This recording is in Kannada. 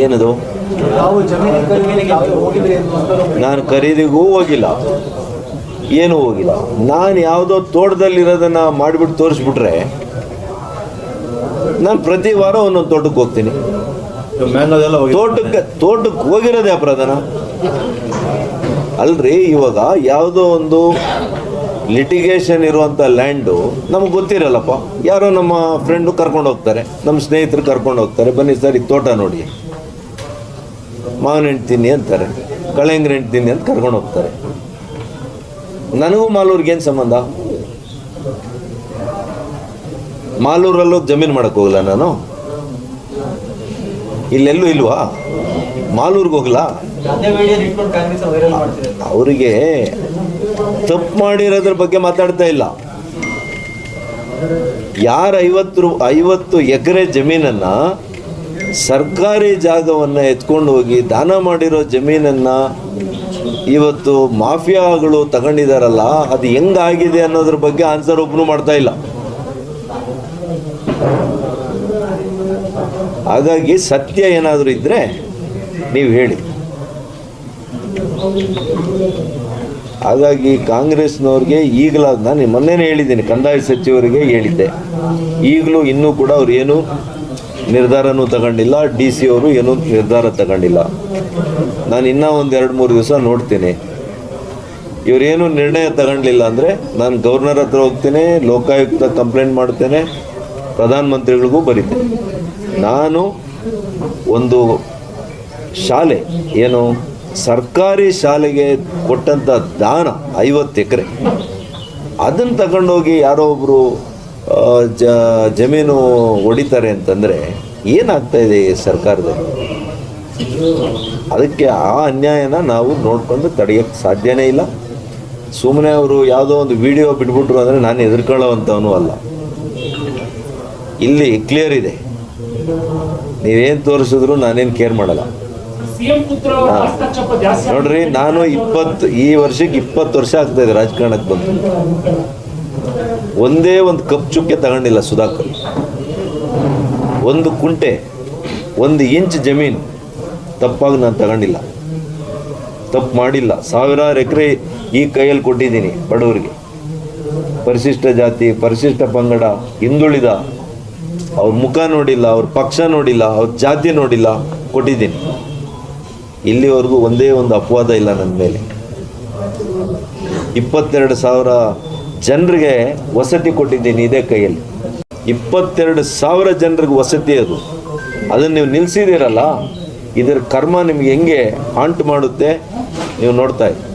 ಏನದು? ನಾನು ಖರೀದಿಗೂ ಹೋಗಿಲ್ಲ, ಏನೂ ಹೋಗಿಲ್ಲ. ನಾನು ಯಾವುದೋ ತೋಟದಲ್ಲಿರೋದನ್ನ ಮಾಡಿಬಿಟ್ಟು ತೋರಿಸ್ಬಿಟ್ರೆ ನಾನು ಪ್ರತಿ ವಾರ ಒಂದೊಂದು ತೋಟಕ್ಕೆ ಹೋಗ್ತೀನಿ. ತೋಟಕ್ಕೆ ಹೋಗಿರೋದೇ ಅಪರಾಧನ ಅಲ್ರಿ. ಇವಾಗ ಯಾವುದೋ ಒಂದು ಲಿಟಿಗೇಷನ್ ಇರುವಂಥ ಲ್ಯಾಂಡು ನಮಗೆ ಗೊತ್ತಿರಲ್ಲಪ್ಪ, ಯಾರೋ ನಮ್ಮ ಫ್ರೆಂಡು ಕರ್ಕೊಂಡು ಹೋಗ್ತಾರೆ, ನಮ್ಮ ಸ್ನೇಹಿತರು ಕರ್ಕೊಂಡು ಹೋಗ್ತಾರೆ, ಬನ್ನಿ ಸರ್ ಈ ತೋಟ ನೋಡಿ, ಮಾವಿನ ಹಣ್ಣು ತಿನ್ನಿ ಅಂತಾರೆ, ಕಳೆಂಗ್ರ ಹಣ್ಣು ತಿನ್ನಿ ಅಂತ ಕರ್ಕೊಂಡು ಹೋಗ್ತಾರೆ. ನನಗೂ ಮಾಲೂರಿಗೇನು ಸಂಬಂಧ? ಮಾಲೂರಲ್ಲೂ ಜಮೀನು ಮಾಡೋಕ್ಕೆ ಹೋಗಲ್ಲ ನಾನು, ಇಲ್ಲೆಲ್ಲೂ ಇಲ್ವಾ? ಮಾಲೂರಿಗೆ ಹೋಗಲ್ಲ. ಅವರಿಗೆ ತಪ್ಪು ಮಾಡಿರೋದ್ರ ಬಗ್ಗೆ ಮಾತಾಡ್ತಾ ಇಲ್ಲ. ಯಾರು 50 ಎಕರೆ ಜಮೀನನ್ನು, ಸರ್ಕಾರಿ ಜಾಗವನ್ನು ಎತ್ಕೊಂಡು ಹೋಗಿ ದಾನ ಮಾಡಿರೋ ಜಮೀನನ್ನು ಇವತ್ತು ಮಾಫಿಯಾಗಳು ತಗೊಂಡಿದಾರಲ್ಲ, ಅದು ಹೆಂಗಾಗಿದೆ ಅನ್ನೋದ್ರ ಬಗ್ಗೆ ಆನ್ಸರ್ ಒಬ್ಬನು ಮಾಡ್ತಾ ಇಲ್ಲ. ಹಾಗಾಗಿ ಸತ್ಯ ಏನಾದರೂ ಇದ್ದರೆ ನೀವು ಹೇಳಿ. ಹಾಗಾಗಿ ಕಾಂಗ್ರೆಸ್ನವ್ರಿಗೆ ಈಗಲಾದ, ನಾನು ಮೊನ್ನೆನೇ ಹೇಳಿದ್ದೀನಿ, ಕಂದಾಯ ಸಚಿವರಿಗೆ ಹೇಳಿದ್ದೆ, ಈಗಲೂ ಇನ್ನೂ ಕೂಡ ಅವ್ರು ಏನೂ ನಿರ್ಧಾರನೂ ತಗೊಂಡಿಲ್ಲ, DC ಅವರು ಏನೂ ನಿರ್ಧಾರ ತಗೊಂಡಿಲ್ಲ. ನಾನು ಇನ್ನೂ ಒಂದು 2-3 ದಿವಸ ನೋಡ್ತೀನಿ. ಇವರೇನು ನಿರ್ಣಯ ತಗೊಂಡಿಲ್ಲ ಅಂದರೆ ನಾನು ಗವರ್ನರ್ ಹತ್ರ ಹೋಗ್ತೇನೆ, ಲೋಕಾಯುಕ್ತ ಕಂಪ್ಲೇಂಟ್ ಮಾಡ್ತೇನೆ, ಪ್ರಧಾನಮಂತ್ರಿಗಳಿಗೂ ಬರೀತೇನೆ. ನಾನು ಒಂದು ಶಾಲೆ, ಏನು ಸರ್ಕಾರಿ ಶಾಲೆಗೆ ಕೊಟ್ಟಂಥ ದಾನ 50 ಎಕರೆ, ಅದನ್ನು ತಗೊಂಡೋಗಿ ಯಾರೋ ಒಬ್ಬರು ಜಮೀನು ಹೊಡಿತಾರೆ ಅಂತಂದರೆ ಏನಾಗ್ತಾಯಿದೆ ಈ ಸರ್ಕಾರದಲ್ಲಿ? ಅದಕ್ಕೆ ಆ ಅನ್ಯಾಯನ ನಾವು ನೋಡಿಕೊಂಡು ತಡೆಯೋಕ್ಕೆ ಸಾಧ್ಯನೇ ಇಲ್ಲ. ಸುಮ್ಮನೆ ಅವರು ಯಾವುದೋ ಒಂದು ವಿಡಿಯೋ ಬಿಟ್ಬಿಟ್ರು ಅಂದರೆ ನಾನು ಹೆದರ್ಕೊಳ್ಳೋವಂಥವನು ಅಲ್ಲ. ಇಲ್ಲಿ ಕ್ಲಿಯರ್ ಇದೆ, ನೀವೇನು ತೋರಿಸಿದ್ರು ನಾನೇನು ಕೇರ್ ಮಾಡಲ್ಲ. ನೋಡ್ರಿ, ನಾನು ಈ ವರ್ಷಕ್ಕೆ 20 ವರ್ಷ ಆಗ್ತಾಯಿದೆ ರಾಜಕಾರಣಕ್ಕೆ ಬಂದು. ಒಂದೇ ಒಂದು ಕಪ್ ಚುಕ್ಕೆ ತಗೊಂಡಿಲ್ಲ ಸುಧಾಕರ್. ಒಂದು ಕುಂಟೆ, 1 ಇಂಚ್ ಜಮೀನು ತಪ್ಪಾಗಿ ನಾನು ತಗೊಂಡಿಲ್ಲ, ತಪ್ಪು ಮಾಡಿಲ್ಲ. 1000 ಎಕರೆ ಈ ಕೈಯಲ್ಲಿ ಕೊಟ್ಟಿದ್ದೀನಿ ಬಡವರಿಗೆ, ಪರಿಶಿಷ್ಟ ಜಾತಿ, ಪರಿಶಿಷ್ಟ ಪಂಗಡ, ಹಿಂದುಳಿದ, ಅವ್ರ ಮುಖ ನೋಡಿಲ್ಲ, ಅವ್ರ ಪಕ್ಷ ನೋಡಿಲ್ಲ, ಅವ್ರ ಜಾತಿ ನೋಡಿಲ್ಲ, ಕೊಟ್ಟಿದ್ದೀನಿ. ಇಲ್ಲಿವರೆಗೂ ಒಂದೇ ಒಂದು ಅಪವಾದ ಇಲ್ಲ ನನ್ನ ಮೇಲೆ. 22,000 ಜನರಿಗೆ ವಸತಿ ಕೊಟ್ಟಿದ್ದೀನಿ ಇದೇ ಕೈಯಲ್ಲಿ. 22,000 ಜನರಿಗೆ ವಸತಿ. ಅದನ್ನು ನೀವು ನಿಲ್ಲಿಸಿದ್ದೀರಲ್ಲ, ಇದರ ಕರ್ಮ ನಿಮ್ಗೆ ಹೆಂಗೆ ಹಾಂಟ್ ಮಾಡುತ್ತೆ ನೀವು ನೋಡ್ತಾ ಇದ್ದೀರಿ.